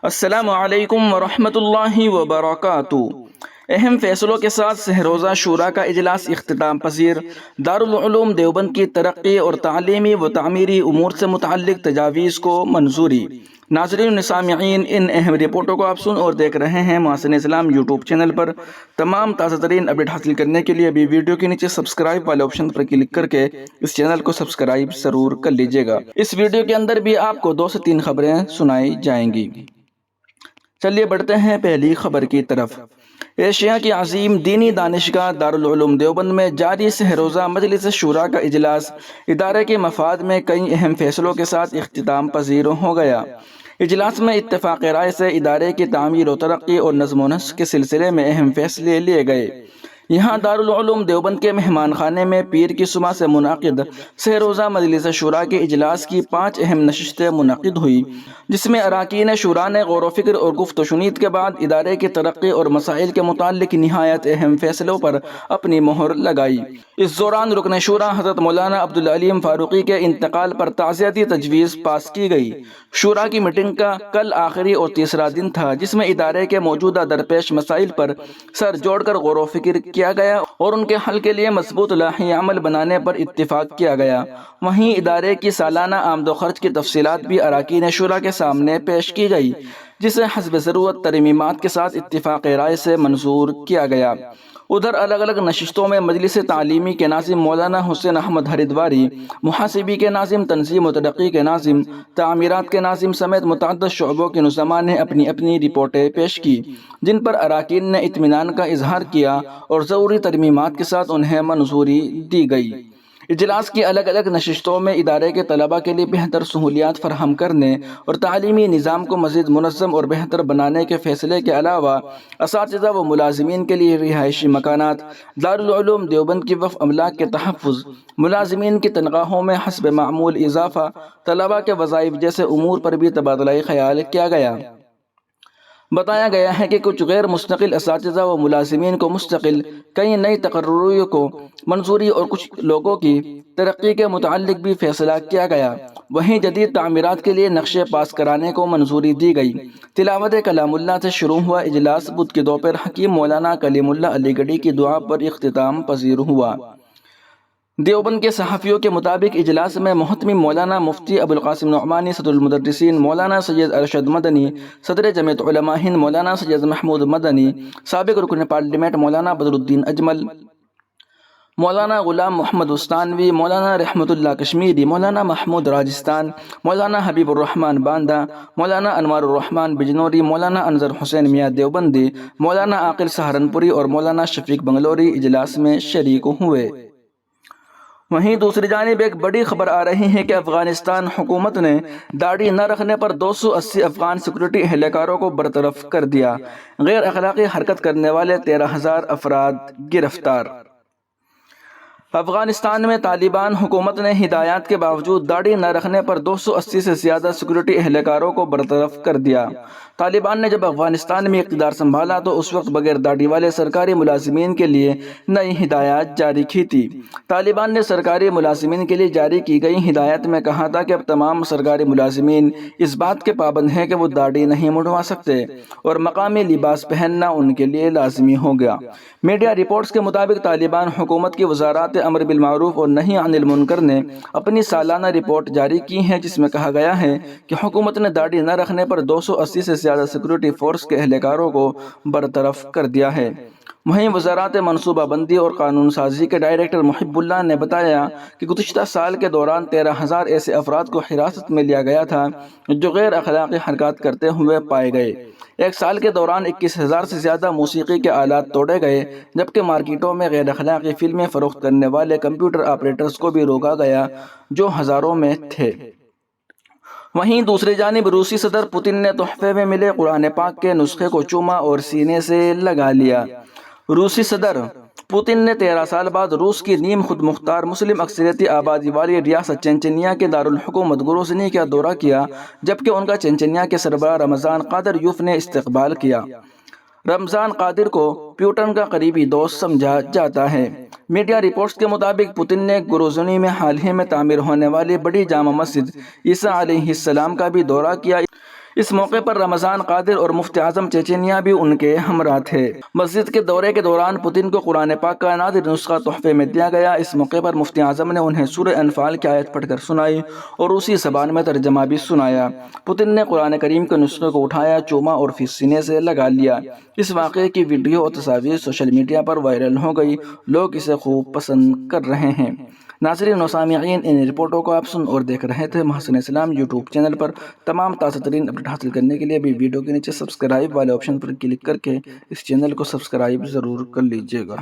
السلام علیکم ورحمۃ اللہ وبرکاتہ۔ اہم فیصلوں کے ساتھ سہ روزہ شورا کا اجلاس اختتام پذیر۔ دارالعلوم دیوبند کی ترقی اور تعلیمی و تعمیری امور سے متعلق تجاویز کو منظوری۔ ناظرین سامعین، ان اہم رپورٹوں کو آپ سن اور دیکھ رہے ہیں محسن اسلام یوٹیوب چینل پر۔ تمام تازہ ترین اپڈیٹ حاصل کرنے کے لیے ابھی ویڈیو کے نیچے سبسکرائب والے آپشن پر کلک کر کے اس چینل کو سبسکرائب ضرور کر لیجیے گا۔ اس ویڈیو کے اندر بھی آپ کو 2 سے 3 خبریں سنائی جائیں گی۔ چلیے بڑھتے ہیں پہلی خبر کی طرف۔ ایشیا کی عظیم دینی دانشگاہ دارالعلوم دیوبند میں جاری سہ روزہ مجلس شورا کا اجلاس ادارے کے مفاد میں کئی اہم فیصلوں کے ساتھ اختتام پذیر ہو گیا۔ اجلاس میں اتفاق رائے سے ادارے کی تعمیر و ترقی اور نظم و نسق کے سلسلے میں اہم فیصلے لیے گئے۔ یہاں دارالعلوم دیوبند کے مہمان خانے میں پیر کی صبح سے منعقد سہ روزہ مجلس شورا کے اجلاس کی 5 اہم نشستیں منعقد ہوئی، جس میں اراکین شورا نے غور و فکر اور گفت و شنید کے بعد ادارے کی ترقی اور مسائل کے متعلق نہایت اہم فیصلوں پر اپنی مہر لگائی۔ اس دوران رکن شورا حضرت مولانا عبدالعلیم فاروقی کے انتقال پر تعزیتی تجویز پاس کی گئی۔ شورا کی میٹنگ کا کل آخری اور تیسرا دن تھا، جس میں ادارے کے موجودہ درپیش مسائل پر سر جوڑ کر غور و فکر کیا گیا اور ان کے حل کے لیے مضبوط لائحہ عمل بنانے پر اتفاق کیا گیا۔ وہیں ادارے کی سالانہ آمد و خرچ کی تفصیلات بھی اراکین شورا کے سامنے پیش کی گئی، جسے حسب ضرورت ترمیمات کے ساتھ اتفاق رائے سے منظور کیا گیا۔ ادھر الگ الگ نشستوں میں مجلس تعلیمی کے ناظم مولانا حسین احمد ہریدواری، محاسبی کے ناظم، تنظیم و ترقی کے ناظم، تعمیرات کے ناظم سمیت متعدد شعبوں کے نظماء نے اپنی اپنی رپورٹیں پیش کی، جن پر اراکین نے اطمینان کا اظہار کیا اور ضروری ترمیمات کے ساتھ انہیں منظوری دی گئی۔ اجلاس کی الگ الگ نشستوں میں ادارے کے طلباء کے لیے بہتر سہولیات فراہم کرنے اور تعلیمی نظام کو مزید منظم اور بہتر بنانے کے فیصلے کے علاوہ اساتذہ و ملازمین کے لیے رہائشی مکانات، دارالعلوم دیوبند کی وقف املاک کے تحفظ، ملازمین کی تنخواہوں میں حسب معمول اضافہ، طلباء کے وظائف جیسے امور پر بھی تبادلہ خیال کیا گیا۔ بتایا گیا ہے کہ کچھ غیر مستقل اساتذہ و ملازمین کو مستقل کئی نئی تقرریوں کو منظوری اور کچھ لوگوں کی ترقی کے متعلق بھی فیصلہ کیا گیا۔ وہیں جدید تعمیرات کے لیے نقشے پاس کرانے کو منظوری دی گئی۔ تلاوت کلام اللہ سے شروع ہوا اجلاس بدھ کی دوپہر حکیم مولانا کلیم اللہ علی گڑھی کی دعا پر اختتام پذیر ہوا۔ دیوبند کے صحافیوں کے مطابق اجلاس میں محتمم مولانا مفتی ابوالقاسم نعمانی، صدر المدرسین مولانا سید ارشد مدنی، صدر جمعیت علماء ہند مولانا سید محمود مدنی، سابق رکن پارلیمنٹ مولانا بدر الدین اجمل، مولانا غلام محمد استانوی، مولانا رحمت اللہ کشمیری، مولانا محمود راجستان، مولانا حبیب الرحمن باندہ، مولانا انوار الرحمن بجنوری، مولانا انظر حسین میاں دیوبندی، مولانا عاقل سہارنپوری اور مولانا شفیق بنگلوری اجلاس میں شریک ہوئے۔ وہیں دوسری جانب ایک بڑی خبر آ رہی ہے کہ افغانستان حکومت نے داڑھی نہ رکھنے پر 280 افغان سیکورٹی اہلکاروں کو برطرف کر دیا۔ غیر اخلاقی حرکت کرنے والے 13,000 افراد گرفتار۔ افغانستان میں طالبان حکومت نے ہدایات کے باوجود داڑھی نہ رکھنے پر 280 سے زیادہ سیکورٹی اہلکاروں کو برطرف کر دیا۔ طالبان نے جب افغانستان میں اقتدار سنبھالا تو اس وقت بغیر داڑھی والے سرکاری ملازمین کے لیے نئی ہدایات جاری کی تھی۔ طالبان نے سرکاری ملازمین کے لیے جاری کی گئی ہدایت میں کہا تھا کہ اب تمام سرکاری ملازمین اس بات کے پابند ہیں کہ وہ داڑھی نہیں منڈوا سکتے اور مقامی لباس پہننا ان کے لیے لازمی ہو گیا۔ میڈیا رپورٹس کے مطابق طالبان حکومت کی وزارات امر بالمعروف اور نہی عن المنکر نے اپنی سالانہ رپورٹ جاری کی ہے، جس میں کہا گیا ہے کہ حکومت نے داڑھی نہ رکھنے پر 280 سے زیادہ سیکورٹی فورس کے اہلکاروں کو برطرف کر دیا ہے۔ وہیں وزارت منصوبہ بندی اور قانون سازی کے ڈائریکٹر محب اللہ نے بتایا کہ گزشتہ سال کے دوران 13,000 ایسے افراد کو حراست میں لیا گیا تھا جو غیر اخلاقی حرکات کرتے ہوئے پائے گئے۔ ایک سال کے دوران 21,000 سے زیادہ موسیقی کے آلات توڑے گئے، جبکہ مارکیٹوں میں غیر اخلاقی فلمیں فروخت کرنے والے کمپیوٹر آپریٹرز کو بھی روکا گیا جو ہزاروں میں تھے۔ وہیں دوسری جانب روسی صدر پوتن نے تحفے میں ملے قرآن پاک کے نسخے کو چوما اور سینے سے لگا لیا۔ روسی صدر پوتن نے 13 سال بعد روس کی نیم خود مختار مسلم اکثریتی آبادی والی ریاست چنچنیا کے دارالحکومت گروزنی کا دورہ کیا، جبکہ ان کا چنچنیا کے سربراہ رمضان قادریوف نے استقبال کیا۔ رمضان قادر کو پیوٹن کا قریبی دوست سمجھا جاتا ہے۔ میڈیا رپورٹس کے مطابق پوتن نے گروزنی میں حال ہی میں تعمیر ہونے والی بڑی جامع مسجد عیسیٰ علیہ السلام کا بھی دورہ کیا۔ اس موقع پر رمضان قادر اور مفتی اعظم چیچینیا بھی ان کے ہمراہ تھے۔ مسجد کے دورے کے دوران پوتن کو قرآن پاک کا نادر نسخہ تحفے میں دیا گیا۔ اس موقع پر مفتی اعظم نے انہیں سورہ انفال کی آیت پڑھ کر سنائی اور اسی زبان میں ترجمہ بھی سنایا۔ پوتن نے قرآن کریم کے نسخے کو اٹھایا، چوما اور پھر سینے سے لگا لیا۔ اس واقعے کی ویڈیو اور تصاویر سوشل میڈیا پر وائرل ہو گئی، لوگ اسے خوب پسند کر رہے ہیں۔ ناظرین و سامعین، ان رپورٹوں کو آپ سن اور دیکھ رہے تھے محسن اسلام یوٹیوب چینل پر۔ تمام تازہ ترین اپڈیٹ حاصل کرنے کے لیے بھی ویڈیو کے نیچے سبسکرائب والے آپشن پر کلک کر کے اس چینل کو سبسکرائب ضرور کر لیجیے گا۔